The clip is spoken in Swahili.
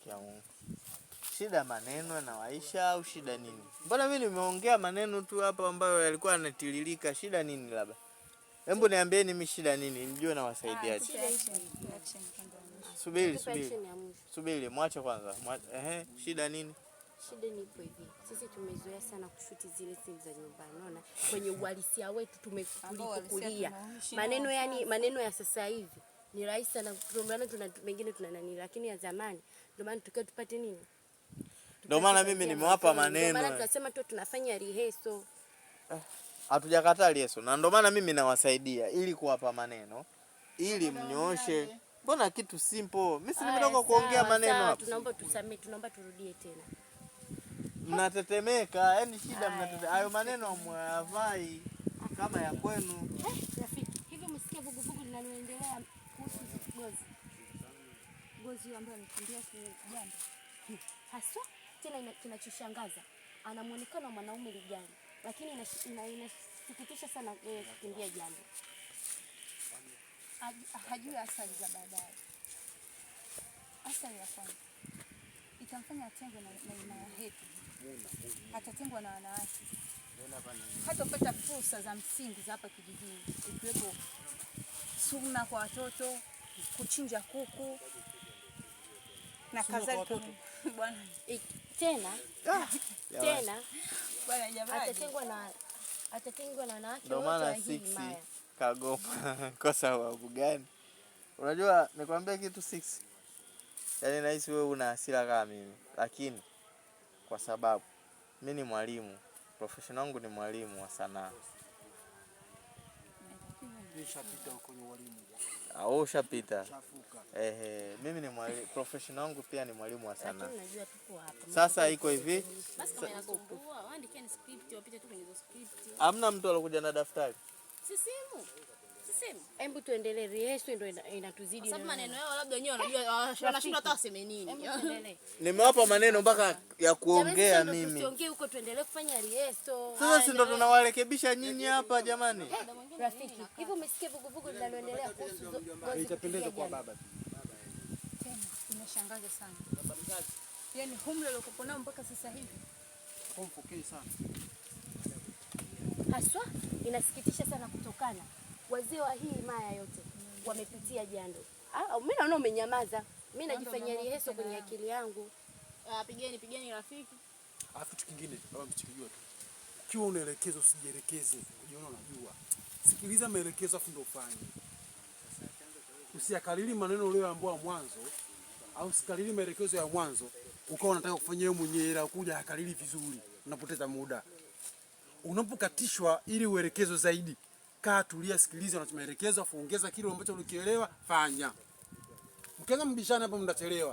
Kiamungu. Shida maneno na waisha au shida nini? Mbona mimi nimeongea maneno tu hapa ambayo yalikuwa yanatiririka, shida nini labda? Hebu niambieni mimi shida nini? Nijue na wasaidiaje. Subiri, mwache kwanza. Shida nini? Shida ni ipo hivi. Sisi tumezoea sana kushuti zile scenes za nyumbani. Unaona? Kwenye uhalisia wetu tumekulia. Maneno ya sasa hivi ni rahisi sana. Tuna mengine tuna nani, lakini ya zamani ndio maana tukao tupate nini? Ndio maana mimi nimewapa maneno. Ndio maana tunasema tu tunafanya rehearsal. Hatujakataa rehearsal. Na ndio maana mimi nawasaidia ili kuwapa maneno ili mnyoshe. Mbona kitu simple? Mimi si nimetoka kuongea maneno hapa. Tunaomba tusamee, tunaomba turudie tena. Mnatetemeka, yani shida mnatetemeka. Hayo maneno mwavai kama ya kwenu. Rafiki, hivi umesikia vuguvugu linaloendelea kuhusu Gozi? Gozi ambaye anakimbia kujanda. Haswa tena kinachoshangaza, ana muonekano wa mwanaume lijani, lakini inasikitisha sana kukimbia janda. Hajui asali za baadaye. Asali ya kwanza itamfanya atengwe na imaya yetu, atatengwa na wanawake, hatapata fursa za msingi za hapa kijijini, ikiwepo suna kwa watoto, kuchinja kuku na kadhalika. Bwana tena bwana jamani, atatengwa na wanawake. Ndio maana 6 kagoma kosa wabu gani? Unajua nikwambia kitu 6. Yaani nahisi wewe una hasira kama mimi, lakini kwa sababu mimi ni mwalimu, profession yangu ni mwalimu wa sanaa. Nishapita huko ni mwalimu. Ushapita. Mimi ni mwalimu, profession yangu pia ni mwalimu wa sanaa. Lakini najua tuko hapa. Sasa iko hivi. Basi kama inakuwa waandike script wapite tu kwenye script. Hamna mtu alokuja na daftari. Sisimu. Hebu tuendelee, rehearsal ndio inatuzidi. Sababu maneno yao labda wenyewe wanajua wanashindwa hata waseme nini. Hebu tuendelee. Nimewapa maneno mpaka ya kuongea mimi. Tusiongee huko, tuendelee kufanya rehearsal. Sasa si ndo tunawarekebisha nyinyi hapa jamani. Rafiki, hivi umesikia vuguvugu linaloendelea kuhusu Gozi? Itapendeza kwa baba. Tena inashangaza sana. Yaani humle lokopo nao mpaka sasa hivi. Kompokei sana. Haswa inasikitisha sana kutokana wazee wa hii maya yote wamepitia jando. Mimi naona umenyamaza. Mimi najifanyia rehearsal kwenye akili yangu. Pigeni rafiki. Alafu kitu kingine kama mchikijua tu. Ukiwa unaelekeza usijielekeze, ujiona unajua. Sikiliza maelekezo afu ndio ufanye. Usiakalili maneno uliyoambiwa mwanzo au usikalili maelekezo ya mwanzo ukawa unataka kufanya wewe mwenyewe ila kuja akalili vizuri, unapoteza muda. Unapokatishwa ili uelekezo zaidi, kaa tulia, sikiliza unachomaelekezo afu ongeza kile ambacho ulikielewa, fanya. Mkianza mbishana hapo mtachelewa.